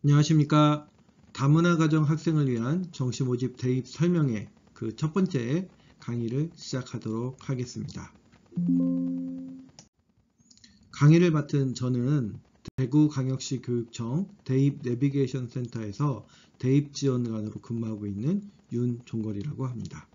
안녕하십니까. 다문화 가정 학생을 위한 정시 모집 대입 설명회 그 첫 번째 강의를 시작하도록 하겠습니다. 강의를 맡은 저는 대구광역시 교육청 대입 내비게이션 센터에서 대입 지원관으로 근무하고 있는 윤종걸이라고 합니다.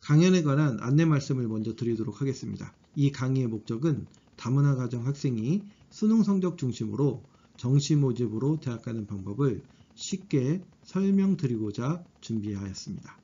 강연에 관한 안내 말씀을 먼저 드리도록 하겠습니다. 이 강의의 목적은 다문화 가정 학생이 수능 성적 중심으로 정시 모집으로 대학 가는 방법을 쉽게 설명드리고자 준비하였습니다.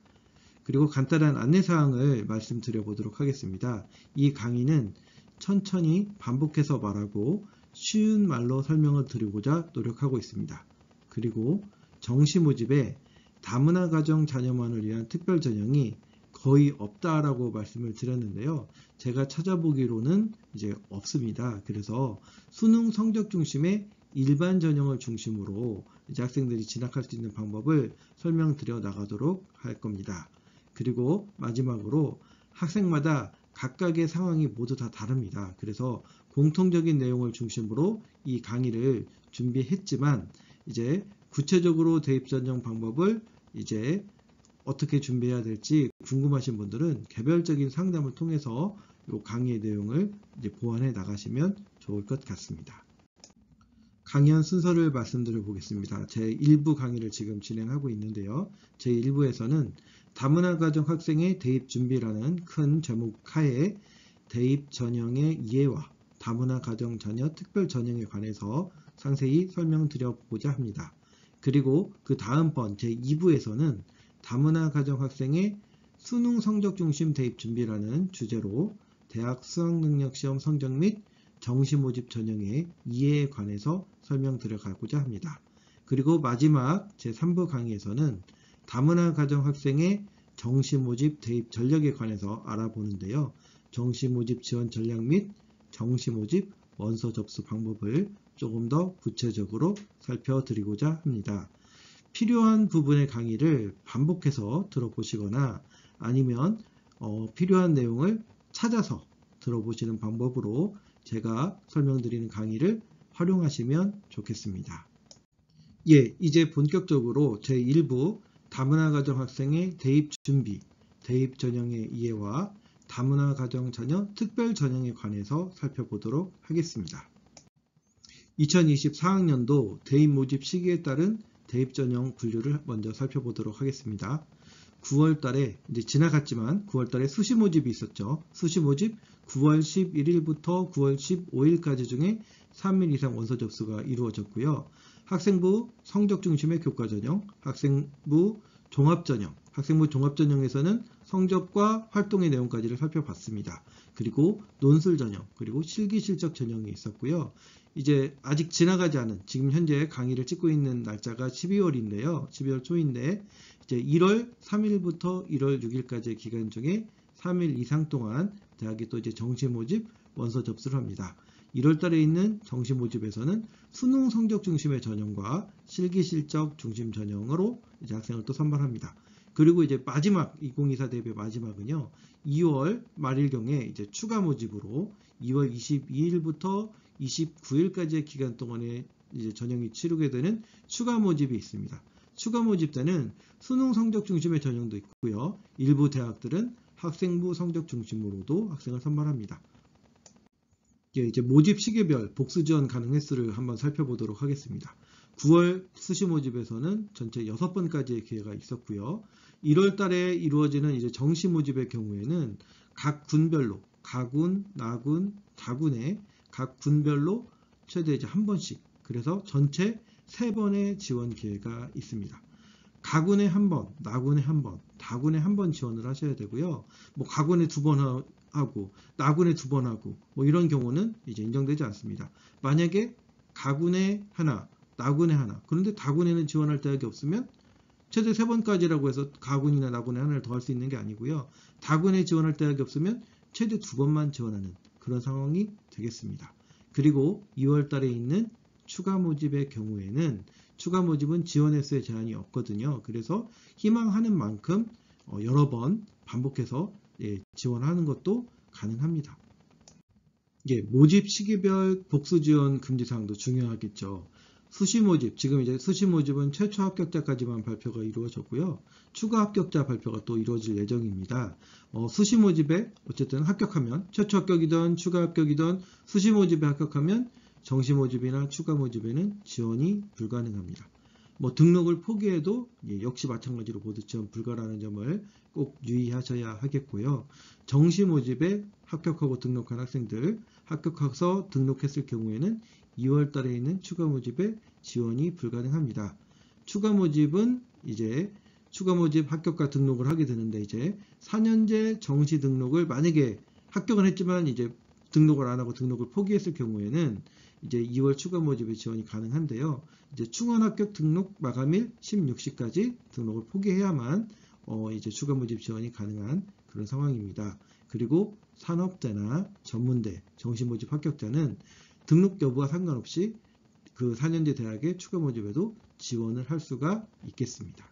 그리고 간단한 안내사항을 말씀드려 보도록 하겠습니다. 이 강의는 천천히 반복해서 말하고 쉬운 말로 설명을 드리고자 노력하고 있습니다. 그리고 정시 모집에 다문화 가정 자녀만을 위한 특별 전형이 거의 없다라고 말씀을 드렸는데요. 제가 찾아보기로는 이제 없습니다. 그래서 수능 성적 중심의 일반 전형을 중심으로 이제 학생들이 진학할 수 있는 방법을 설명드려 나가도록 할 겁니다. 그리고 마지막으로 학생마다 각각의 상황이 모두 다 다릅니다. 그래서 공통적인 내용을 중심으로 이 강의를 준비했지만 이제 구체적으로 대입 전형 방법을 이제 어떻게 준비해야 될지 궁금하신 분들은 개별적인 상담을 통해서 이 강의의 내용을 이제 보완해 나가시면 좋을 것 같습니다. 강연 순서를 말씀드려 보겠습니다. 제1부 강의를 지금 진행하고 있는데요. 제1부에서는 다문화 가정 학생의 대입 준비라는 큰 제목 하에 대입 전형의 이해와 다문화 가정 자녀 특별 전형에 관해서 상세히 설명드려보고자 합니다. 그리고 그 다음번 제2부에서는 다문화 가정 학생의 수능 성적 중심 대입 준비라는 주제로 대학 수학능력시험 성적 및 정시 모집 전형의 이해에 관해서 설명드려가고자 합니다. 그리고 마지막 제3부 강의에서는 다문화 가정 학생의 정시 모집 대입 전력에 관해서 알아보는데요. 정시 모집 지원 전략 및 정시 모집 원서 접수 방법을 조금 더 구체적으로 살펴드리고자 합니다. 필요한 부분의 강의를 반복해서 들어보시거나 아니면 필요한 내용을 찾아서 들어보시는 방법으로 제가 설명드리는 강의를 활용하시면 좋겠습니다. 예, 이제 본격적으로 제1부 다문화 가정 학생의 대입 준비, 대입 전형의 이해와 다문화 가정 자녀 특별 전형에 관해서 살펴보도록 하겠습니다. 2024학년도 대입 모집 시기에 따른 대입 전형 분류를 먼저 살펴보도록 하겠습니다. 9월 달에 이제 지나갔지만 9월 달에 수시 모집이 있었죠. 수시 모집 9월 11일부터 9월 15일까지 중에 3일 이상 원서 접수가 이루어졌고요. 학생부 성적 중심의 교과 전형, 학생부 종합 전형, 학생부 종합 전형에서는 성적과 활동의 내용까지를 살펴봤습니다. 그리고 논술 전형, 그리고 실기 실적 전형이 있었고요. 이제 아직 지나가지 않은 지금 현재 강의를 찍고 있는 날짜가 12월인데요. 12월 초인데 이제 1월 3일부터 1월 6일까지의 기간 중에 3일 이상 동안 대학이 또 이제 정시 모집 원서 접수를 합니다. 1월 달에 있는 정시 모집에서는 수능 성적 중심의 전형과 실기 실적 중심 전형으로 이제 학생을 또 선발합니다. 그리고 이제 마지막 2024 대입의 마지막은요. 2월 말일경에 이제 추가 모집으로 2월 22일부터 29일까지의 기간 동안에 이제 전형이 치르게 되는 추가 모집이 있습니다. 추가 모집 때는 수능 성적 중심의 전형도 있고요. 일부 대학들은 학생부 성적 중심으로도 학생을 선발합니다. 이제 모집 시기별 복수 지원 가능 횟수를 한번 살펴보도록 하겠습니다. 9월 수시 모집에서는 전체 6번까지의 기회가 있었고요. 1월 달에 이루어지는 이제 정시 모집의 경우에는 각 군별로 가군, 나군, 다군에 각 군별로 최대 이제 한 번씩, 그래서 전체 3번의 지원 기회가 있습니다. 가군에 한 번, 나군에 한 번, 다군에 한 번 지원을 하셔야 되고요. 뭐 가군에 2번 하고 나군에 2번 하고 뭐 이런 경우는 이제 인정되지 않습니다. 만약에 가군에 하나, 나군에 하나, 그런데 다군에는 지원할 대학이 없으면 최대 3번까지라고 해서 가군이나 나군에 하나를 더 할 수 있는 게 아니고요. 다군에 지원할 대학이 없으면 최대 2번만 지원하는 그런 상황이 되겠습니다. 그리고 2월 달에 있는 추가 모집의 경우에는 추가 모집은 지원 횟수에 제한이 없거든요. 그래서 희망하는 만큼 여러 번 반복해서 지원하는 것도 가능합니다. 모집 시기별 복수 지원 금지 사항도 중요하겠죠. 수시 모집, 지금 이제 수시 모집은 최초 합격자까지만 발표가 이루어졌고요. 추가 합격자 발표가 또 이루어질 예정입니다. 수시 모집에 어쨌든 합격하면, 최초 합격이든 추가 합격이든 수시 모집에 합격하면 정시 모집이나 추가 모집에는 지원이 불가능합니다. 등록을 포기해도 역시 마찬가지로 모두 지원 불가라는 점을 꼭 유의하셔야 하겠고요. 정시 모집에 합격하고 등록한 학생들, 합격해서 등록했을 경우에는 2월 달에 있는 추가 모집에 지원이 불가능합니다. 추가 모집은 이제 추가 모집 합격과 등록을 하게 되는데 이제 4년제 정시 등록을 만약에 합격을 했지만 이제 등록을 안 하고 등록을 포기했을 경우에는 이제 2월 추가 모집에 지원이 가능한데요. 이제 충원 합격 등록 마감일 16시까지 등록을 포기해야만 이제 추가 모집 지원이 가능한 그런 상황입니다. 그리고 산업대나 전문대 정시 모집 합격자는 등록 여부와 상관없이 그 4년제 대학의 추가 모집에도 지원을 할 수가 있겠습니다.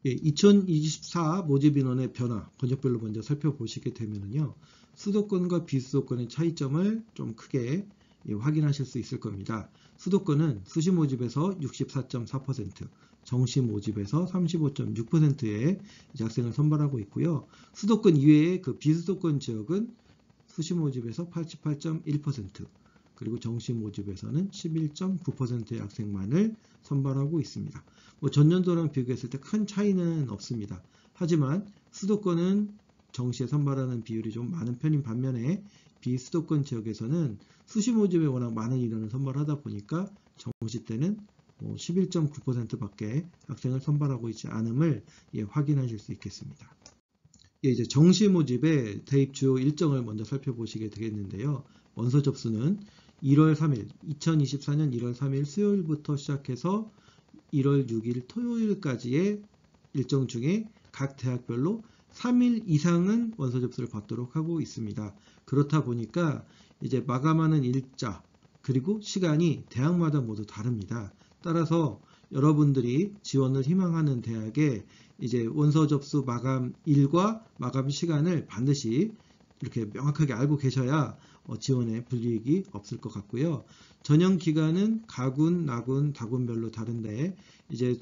2024 모집 인원의 변화, 권역별로 먼저 살펴보시게 되면요. 수도권과 비수도권의 차이점을 좀 크게 확인하실 수 있을 겁니다. 수도권은 수시 모집에서 64.4%, 정시 모집에서 35.6%의 학생을 선발하고 있고요. 수도권 이외의 그 비수도권 지역은 수시 모집에서 88.1%, 그리고 정시 모집에서는 11.9%의 학생만을 선발하고 있습니다. 전년도랑 비교했을 때 큰 차이는 없습니다. 하지만 수도권은 정시에 선발하는 비율이 좀 많은 편인 반면에 비수도권 지역에서는 수시 모집에 워낙 많은 인원을 선발하다 보니까 정시 때는 11.9%밖에 학생을 선발하고 있지 않음을 확인하실 수 있겠습니다. 이제 정시 모집의 대입 주요 일정을 먼저 살펴보시게 되겠는데요. 원서 접수는 1월 3일, 2024년 1월 3일 수요일부터 시작해서 1월 6일 토요일까지의 일정 중에 각 대학별로 3일 이상은 원서 접수를 받도록 하고 있습니다. 그렇다 보니까 이제 마감하는 일자 그리고 시간이 대학마다 모두 다릅니다. 따라서 여러분들이 지원을 희망하는 대학에 이제 원서 접수 마감일과 마감 시간을 반드시 이렇게 명확하게 알고 계셔야 지원에 불이익이 없을 것 같고요. 전형 기간은 가군, 나군, 다군별로 다른데 이제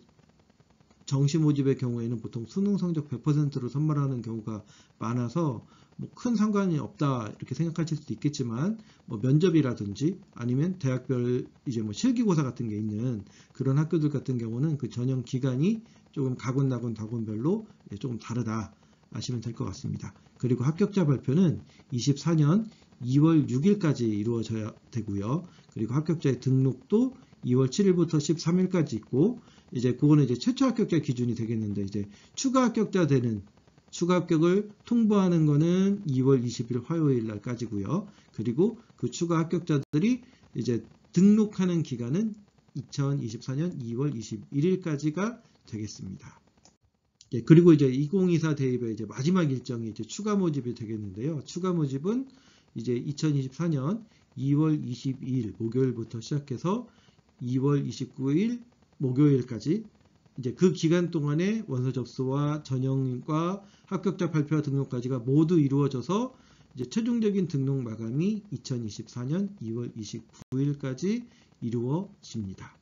정시 모집의 경우에는 보통 수능 성적 100%로 선발하는 경우가 많아서 큰 상관이 없다 이렇게 생각하실 수도 있겠지만 면접이라든지 아니면 대학별 이제 실기고사 같은 게 있는 그런 학교들 같은 경우는 그 전형 기간이 조금 가군, 나군, 다군별로 조금 다르다 아시면 될 것 같습니다. 그리고 합격자 발표는 24년 2월 6일까지 이루어져야 되고요. 그리고 합격자의 등록도 2월 7일부터 13일까지 있고 이제 그거는 이제 최초 합격자 기준이 되겠는데 이제 추가 합격자 되는 추가 합격을 통보하는 거는 2월 20일 화요일 날까지고요. 그리고 그 추가 합격자들이 이제 등록하는 기간은 2024년 2월 21일까지가 되겠습니다. 그리고 이제 2024 대입의 이제 마지막 일정이 이제 추가 모집이 되겠는데요. 추가 모집은 이제 2024년 2월 22일 목요일부터 시작해서 2월 29일 목요일까지 이제 그 기간 동안에 원서 접수와 전형과 합격자 발표와 등록까지가 모두 이루어져서 이제 최종적인 등록 마감이 2024년 2월 29일까지 이루어집니다.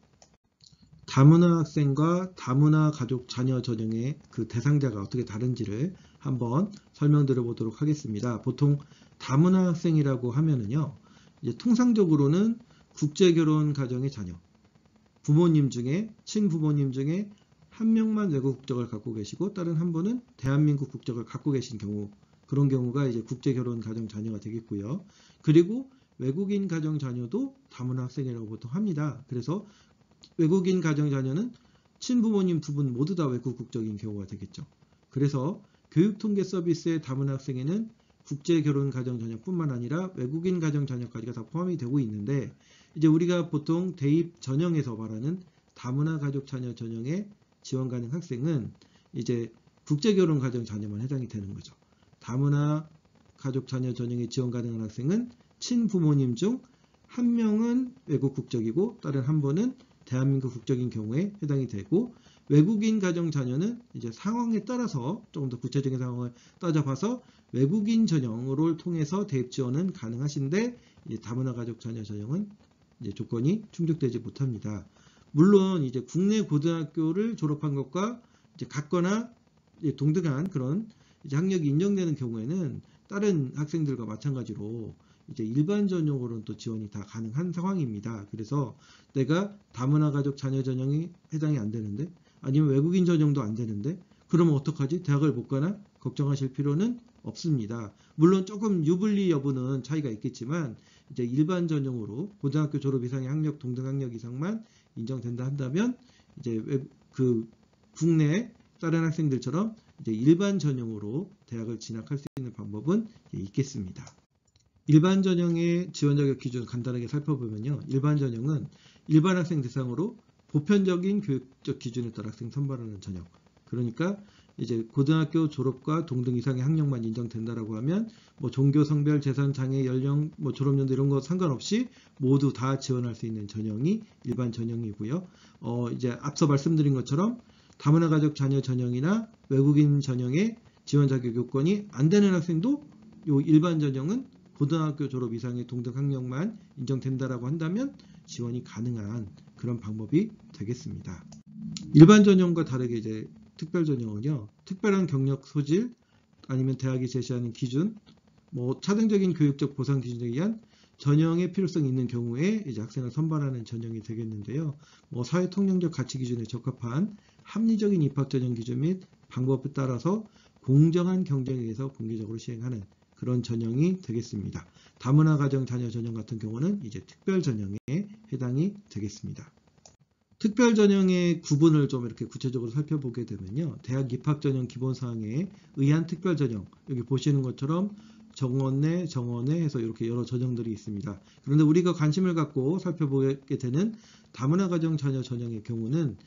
다문화 학생과 다문화 가족 자녀 전형의 그 대상자가 어떻게 다른지를 한번 설명드려 보도록 하겠습니다. 보통 다문화 학생이라고 하면은요, 이제 통상적으로는 국제결혼 가정의 자녀, 부모님 중에 친부모님 중에 한 명만 외국 국적을 갖고 계시고 다른 한 분은 대한민국 국적을 갖고 계신 경우, 그런 경우가 이제 국제결혼 가정 자녀가 되겠고요. 그리고 외국인 가정 자녀도 다문화 학생이라고 보통 합니다. 그래서 외국인 가정 자녀는 친부모님 두 분 모두 다 외국 국적인 경우가 되겠죠. 그래서 교육통계 서비스의 다문화 학생에는 국제결혼 가정 자녀뿐만 아니라 외국인 가정 자녀까지가 다 포함이 되고 있는데 이제 우리가 보통 대입 전형에서 말하는 다문화 가족 자녀 전형에 지원 가능 학생은 이제 국제결혼 가정 자녀만 해당이 되는 거죠. 다문화 가족 자녀 전형에 지원 가능한 학생은 친부모님 중 한 명은 외국 국적이고 다른 한 분은 대한민국 국적인 경우에 해당이 되고 외국인 가정 자녀는 이제 상황에 따라서 조금 더 구체적인 상황을 따져봐서 외국인 전형을 통해서 대입 지원은 가능하신데 이제 다문화 가족 자녀 전형은 이제 조건이 충족되지 못합니다. 물론 이제 국내 고등학교를 졸업한 것과 이제 같거나 이제 동등한 그런 이제 학력이 인정되는 경우에는 다른 학생들과 마찬가지로 이제 일반 전형으로는 또 지원이 다 가능한 상황입니다. 그래서 내가 다문화 가족 자녀 전형이 해당이 안 되는데, 아니면 외국인 전형도 안 되는데, 그러면 어떡하지? 대학을 못 가나? 걱정하실 필요는 없습니다. 물론 조금 유불리 여부는 차이가 있겠지만 이제 일반 전형으로 고등학교 졸업 이상의 학력, 동등 학력 이상만 인정된다 한다면 이제 그 국내 다른 학생들처럼 이제 일반 전형으로 대학을 진학할 수 있는 방법은 있겠습니다. 일반 전형의 지원 자격 기준 간단하게 살펴보면요. 일반 전형은 일반 학생 대상으로 보편적인 교육적 기준에 따라 학생 선발하는 전형. 그러니까 이제 고등학교 졸업과 동등 이상의 학력만 인정된다라고 하면 뭐 종교, 성별, 재산, 장애, 연령, 뭐 졸업연도 이런 거 상관없이 모두 다 지원할 수 있는 전형이 일반 전형이고요. 이제 앞서 말씀드린 것처럼 다문화 가족 자녀 전형이나 외국인 전형의 지원 자격 요건이 안 되는 학생도 요 일반 전형은 고등학교 졸업 이상의 동등 학력만 인정된다라고 한다면 지원이 가능한 그런 방법이 되겠습니다. 일반 전형과 다르게 이제 특별 전형은요, 특별한 경력 소질 아니면 대학이 제시하는 기준, 뭐 차등적인 교육적 보상 기준에 의한 전형의 필요성이 있는 경우에 이제 학생을 선발하는 전형이 되겠는데요. 뭐 사회 통념적 가치 기준에 적합한 합리적인 입학 전형 기준 및 방법에 따라서 공정한 경쟁에 의해서 공개적으로 시행하는 그런 전형이 되겠습니다. 다문화 가정 자녀 전형 같은 경우는 이제 특별 전형에 해당이 되겠습니다. 특별 전형의 구분을 좀 이렇게 구체적으로 살펴보게 되면요. 대학 입학 전형 기본 사항에 의한 특별 전형, 여기 보시는 것처럼 정원내, 정원내 해서 이렇게 여러 전형들이 있습니다. 그런데 우리가 관심을 갖고 살펴보게 되는 다문화 가정 자녀 전형의 경우는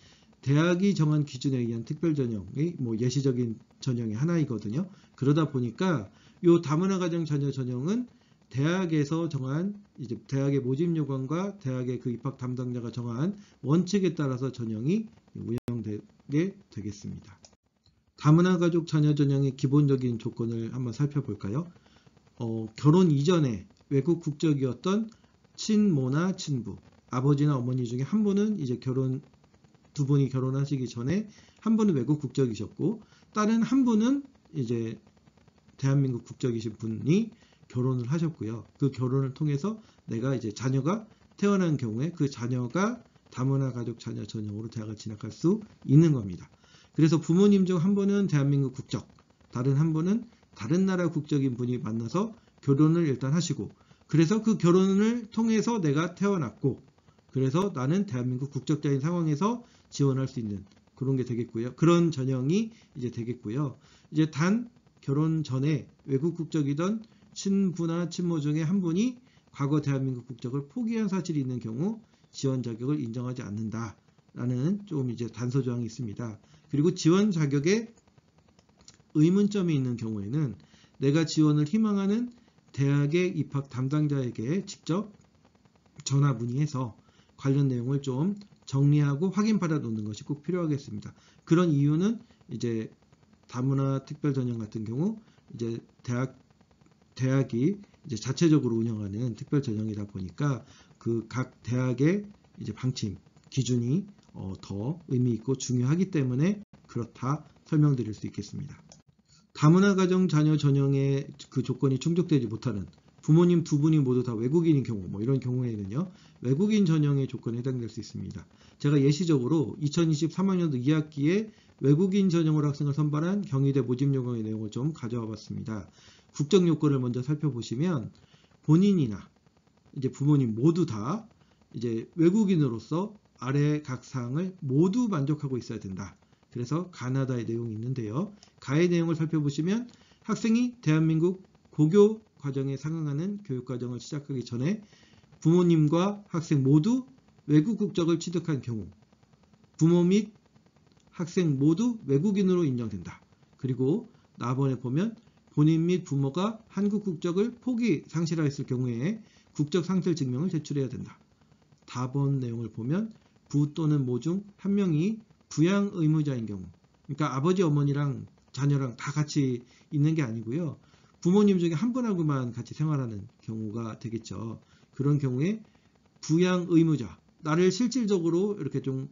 대학이 정한 기준에 의한 특별 전형이 뭐 예시적인 전형의 하나이거든요. 그러다 보니까 이 다문화 가정 자녀 전형은 대학에서 정한 이제 대학의 모집 요건과 대학의 그 입학 담당자가 정한 원칙에 따라서 전형이 운영되게 되겠습니다. 다문화 가족 자녀 전형의 기본적인 조건을 한번 살펴볼까요? 결혼 이전에 외국 국적이었던 친모나 친부, 아버지나 어머니 중에 한 분은 이제 두 분이 결혼하시기 전에 한 분은 외국 국적이셨고 다른 한 분은 이제 대한민국 국적이신 분이 결혼을 하셨고요. 그 결혼을 통해서 내가 이제 자녀가 태어난 경우에 그 자녀가 다문화 가족 자녀 전형으로 대학을 진학할 수 있는 겁니다. 그래서 부모님 중 한 분은 대한민국 국적, 다른 한 분은 다른 나라 국적인 분이 만나서 결혼을 일단 하시고, 그래서 그 결혼을 통해서 내가 태어났고, 그래서 나는 대한민국 국적자인 상황에서 지원할 수 있는 그런 게 되겠고요. 그런 전형이 이제 되겠고요. 이제 단 결혼 전에 외국 국적이던 친부나 친모 중에 한 분이 과거 대한민국 국적을 포기한 사실이 있는 경우 지원 자격을 인정하지 않는다라는 좀 이제 단서 조항이 있습니다. 그리고 지원 자격에 의문점이 있는 경우에는 내가 지원을 희망하는 대학의 입학 담당자에게 직접 전화 문의해서 관련 내용을 좀 정리하고 확인받아 놓는 것이 꼭 필요하겠습니다. 그런 이유는 이제 다문화 특별 전형 같은 경우 이제 대학이 이제 자체적으로 운영하는 특별 전형이다 보니까 그 각 대학의 이제 방침 기준이 더 의미 있고 중요하기 때문에 그렇다 설명드릴 수 있겠습니다. 다문화 가정 자녀 전형의 그 조건이 충족되지 못하는 부모님 두 분이 모두 다 외국인인 경우, 뭐 이런 경우에는요, 외국인 전형의 조건에 해당될 수 있습니다. 제가 예시적으로 2023학년도 2학기에 외국인 전형으로 학생을 선발한 경희대 모집 요건의 내용을 좀 가져와 봤습니다. 국적 요건을 먼저 살펴보시면 본인이나 이제 부모님 모두 다 이제 외국인으로서 아래 각 사항을 모두 만족하고 있어야 된다. 그래서 가나다의 내용이 있는데요. 가의 내용을 살펴보시면 학생이 대한민국 고교 과정에 상응하는 교육과정을 시작하기 전에 부모님과 학생 모두 외국 국적을 취득한 경우 부모 및 학생 모두 외국인으로 인정된다. 그리고 나번에 보면 본인 및 부모가 한국 국적을 상실하였을 경우에 국적 상실 증명을 제출해야 된다. 다번 내용을 보면 부 또는 모 중 한 명이 부양 의무자인 경우, 그러니까 아버지 어머니랑 자녀랑 다 같이 있는 게 아니고요. 부모님 중에 한 분하고만 같이 생활하는 경우가 되겠죠. 그런 경우에 부양 의무자, 나를 실질적으로 이렇게 좀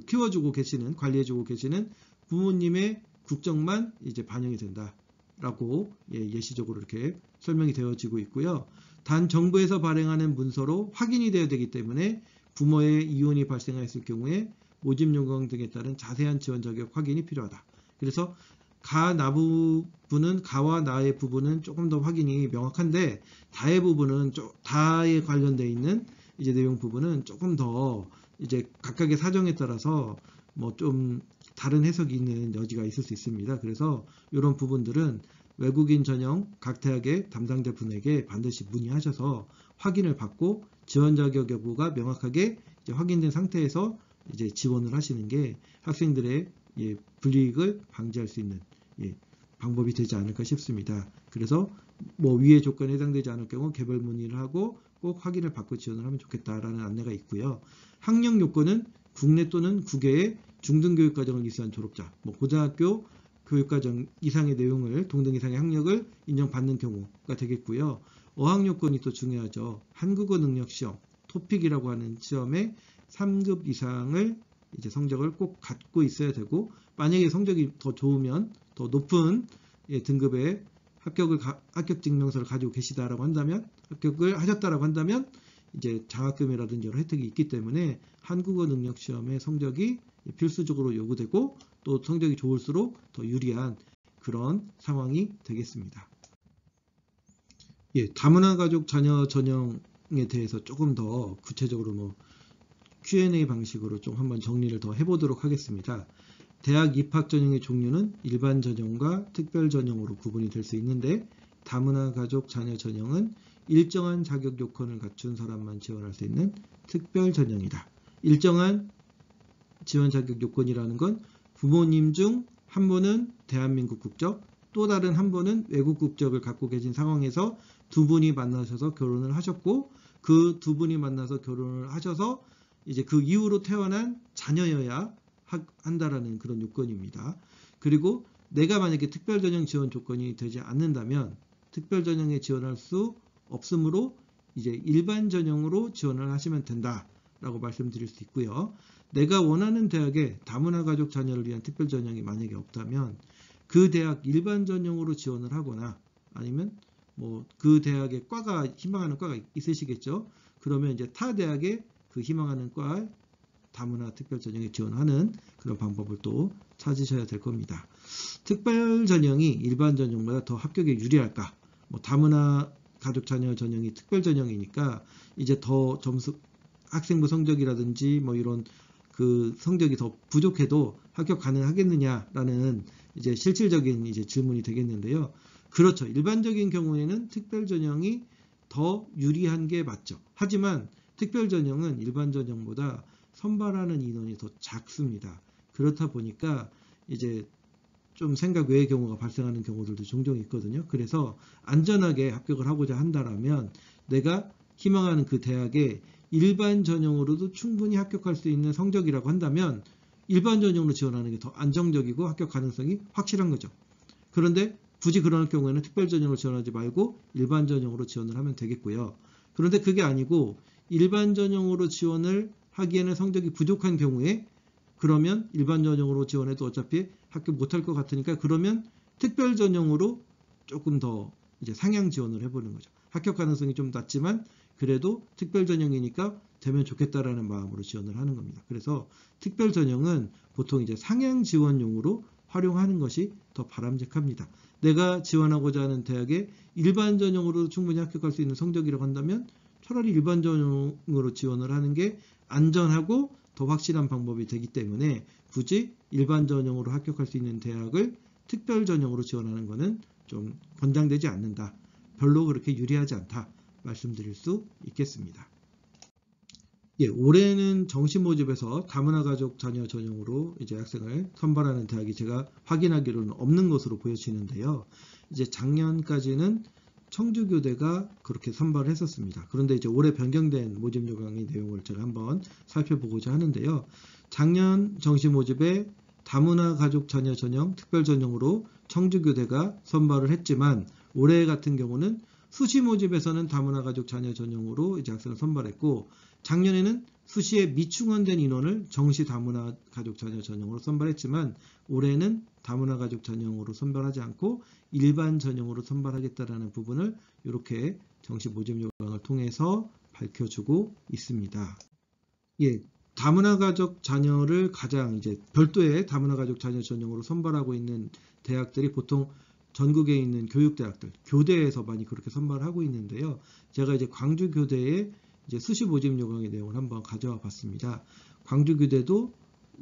키워주고 계시는, 관리해주고 계시는 부모님의 국적만 이제 반영이 된다라고 예시적으로 이렇게 설명이 되어지고 있고요. 단 정부에서 발행하는 문서로 확인이 되어야 되기 때문에 부모의 이혼이 발생했을 경우에 모집 요건 등에 따른 자세한 지원 자격 확인이 필요하다. 그래서 가나 부분은, 가와 나의 부분은 조금 더 확인이 명확한데, 다의 부분은, 다에 관련되어 있는 이제 내용 부분은 조금 더 이제 각각의 사정에 따라서 뭐 좀 다른 해석이 있는 여지가 있을 수 있습니다. 그래서 이런 부분들은 외국인 전형 각 대학의 담당자 분에게 반드시 문의하셔서 확인을 받고 지원 자격 여부가 명확하게 이제 확인된 상태에서 이제 지원을 하시는 게 학생들의 불이익을 방지할 수 있는 방법이 되지 않을까 싶습니다. 그래서 뭐 위의 조건에 해당되지 않을 경우 개별 문의를 하고 꼭 확인을 받고 지원을 하면 좋겠다라는 안내가 있고요. 학력 요건은 국내 또는 국외의 중등교육과정을 이수한 졸업자, 뭐 고등학교 교육과정 이상의 내용을, 동등 이상의 학력을 인정받는 경우가 되겠고요. 어학 요건이 또 중요하죠. 한국어 능력 시험, 토픽이라고 하는 시험에 3급 이상을 이제 성적을 꼭 갖고 있어야 되고, 만약에 성적이 더 좋으면 더 높은 등급의 합격 증명서를 가지고 계시다라고 한다면, 합격을 하셨다라고 한다면 이제 장학금이라든지 여러 혜택이 있기 때문에 한국어 능력 시험의 성적이 필수적으로 요구되고, 또 성적이 좋을수록 더 유리한 그런 상황이 되겠습니다. 다문화 가족 자녀 전형에 대해서 조금 더 구체적으로 뭐 Q&A 방식으로 좀 한번 정리를 더 해보도록 하겠습니다. 대학 입학 전형의 종류는 일반 전형과 특별 전형으로 구분이 될 수 있는데, 다문화 가족 자녀 전형은 일정한 자격 요건을 갖춘 사람만 지원할 수 있는 특별 전형이다. 일정한 지원 자격 요건이라는 건 부모님 중 한 분은 대한민국 국적, 또 다른 한 분은 외국 국적을 갖고 계신 상황에서 두 분이 만나셔서 결혼을 하셨고, 그 두 분이 만나서 결혼을 하셔서 이제 그 이후로 태어난 자녀여야 한다라는 그런 요건입니다. 그리고 내가 만약에 특별전형 지원 조건이 되지 않는다면 특별전형에 지원할 수 없으므로 이제 일반 전형으로 지원을 하시면 된다라고 말씀드릴 수 있고요. 내가 원하는 대학에 다문화 가족 자녀를 위한 특별전형이 만약에 없다면 그 대학 일반 전형으로 지원을 하거나, 아니면 뭐 그 대학의 과가 희망하는 과가 있으시겠죠. 그러면 이제 타 대학에 그 희망하는 과 다문화 특별전형에 지원하는 그런 방법을 또 찾으셔야 될 겁니다. 특별전형이 일반 전형보다 더 합격에 유리할까? 뭐 다문화 가족 자녀 전형이 특별전형이니까 이제 더 점수, 학생부 성적이라든지 뭐 이런 그 성적이 더 부족해도 합격 가능하겠느냐라는 이제 실질적인 이제 질문이 되겠는데요. 그렇죠. 일반적인 경우에는 특별전형이 더 유리한 게 맞죠. 하지만 특별전형은 일반 전형보다 선발하는 인원이 더 작습니다. 그렇다 보니까 이제 좀 생각 외의 경우가 발생하는 경우들도 종종 있거든요. 그래서 안전하게 합격을 하고자 한다면 내가 희망하는 그 대학에 일반 전형으로도 충분히 합격할 수 있는 성적이라고 한다면 일반 전형으로 지원하는 게 더 안정적이고 합격 가능성이 확실한 거죠. 그런데 굳이 그럴 경우에는 특별 전형으로 지원하지 말고 일반 전형으로 지원을 하면 되겠고요. 그런데 그게 아니고 일반 전형으로 지원을 하기에는 성적이 부족한 경우에, 그러면 일반 전형으로 지원해도 어차피 합격 못할 것 같으니까 그러면 특별 전형으로 조금 더 이제 상향 지원을 해보는 거죠. 합격 가능성이 좀 낮지만 그래도 특별 전형이니까 되면 좋겠다라는 마음으로 지원을 하는 겁니다. 그래서 특별 전형은 보통 이제 상향 지원용으로 활용하는 것이 더 바람직합니다. 내가 지원하고자 하는 대학에 일반 전형으로 충분히 합격할 수 있는 성적이라고 한다면 차라리 일반 전형으로 지원을 하는 게 안전하고 더 확실한 방법이 되기 때문에 굳이 일반 전형으로 합격할 수 있는 대학을 특별 전형으로 지원하는 것은 좀 권장되지 않는다. 별로 그렇게 유리하지 않다. 말씀드릴 수 있겠습니다. 올해는 정시 모집에서 다문화 가족 자녀 전형으로 이제 학생을 선발하는 대학이 제가 확인하기로는 없는 것으로 보여지는데요. 이제 작년까지는 청주교대가 그렇게 선발을 했었습니다. 그런데 이제 올해 변경된 모집 요강의 내용을 제가 한번 살펴보고자 하는데요. 작년 정시 모집에 다문화 가족 자녀 전형 특별 전형으로 청주교대가 선발을 했지만 올해 같은 경우는 수시 모집에서는 다문화 가족 자녀 전용으로 이제 학생을 선발했고, 작년에는 수시에 미충원된 인원을 정시 다문화 가족 자녀 전용으로 선발했지만, 올해는 다문화 가족 전용으로 선발하지 않고 일반 전용으로 선발하겠다라는 부분을 이렇게 정시 모집 요강을 통해서 밝혀주고 있습니다. 예, 다문화 가족 자녀를 가장 이제 별도의 다문화 가족 자녀 전용으로 선발하고 있는 대학들이 보통 전국에 있는 교육대학들, 교대에서 많이 그렇게 선발하고 있는데요. 제가 이제 광주교대의 이제 수시 모집 요강의 내용을 한번 가져와 봤습니다. 광주교대도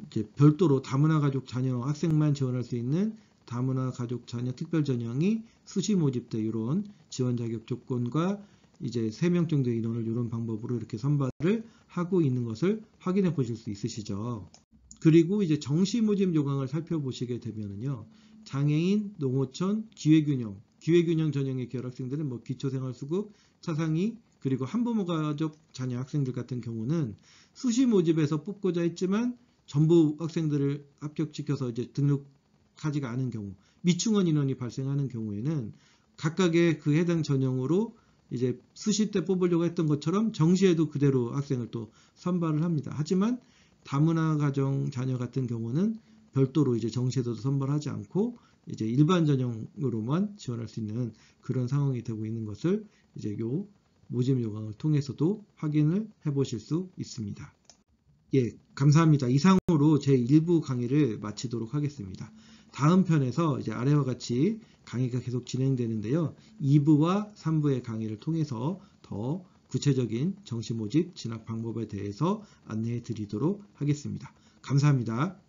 이제 별도로 다문화 가족 자녀 학생만 지원할 수 있는 다문화 가족 자녀 특별 전형이 수시 모집 때 이런 지원 자격 조건과 이제 3명 정도의 인원을 이런 방법으로 이렇게 선발을 하고 있는 것을 확인해 보실 수 있으시죠. 그리고 이제 정시 모집 요강을 살펴보시게 되면은요. 장애인, 농어촌, 기회균형 전형의 계열 학생들은 뭐 기초생활수급, 차상위, 그리고 한부모 가족 자녀 학생들 같은 경우는 수시 모집에서 뽑고자 했지만 전부 학생들을 합격시켜서 이제 등록하지가 않은 경우, 미충원 인원이 발생하는 경우에는 각각의 그 해당 전형으로 이제 수시 때 뽑으려고 했던 것처럼 정시에도 그대로 학생을 또 선발을 합니다. 하지만 다문화 가정 자녀 같은 경우는 별도로 이제 정시에도 선발하지 않고 이제 일반 전형으로만 지원할 수 있는 그런 상황이 되고 있는 것을 이제 요 모집 요강을 통해서도 확인을 해 보실 수 있습니다. 예, 감사합니다. 이상으로 제 1부 강의를 마치도록 하겠습니다. 다음 편에서 이제 아래와 같이 강의가 계속 진행되는데요. 2부와 3부의 강의를 통해서 더 구체적인 정시 모집 진학 방법에 대해서 안내해 드리도록 하겠습니다. 감사합니다.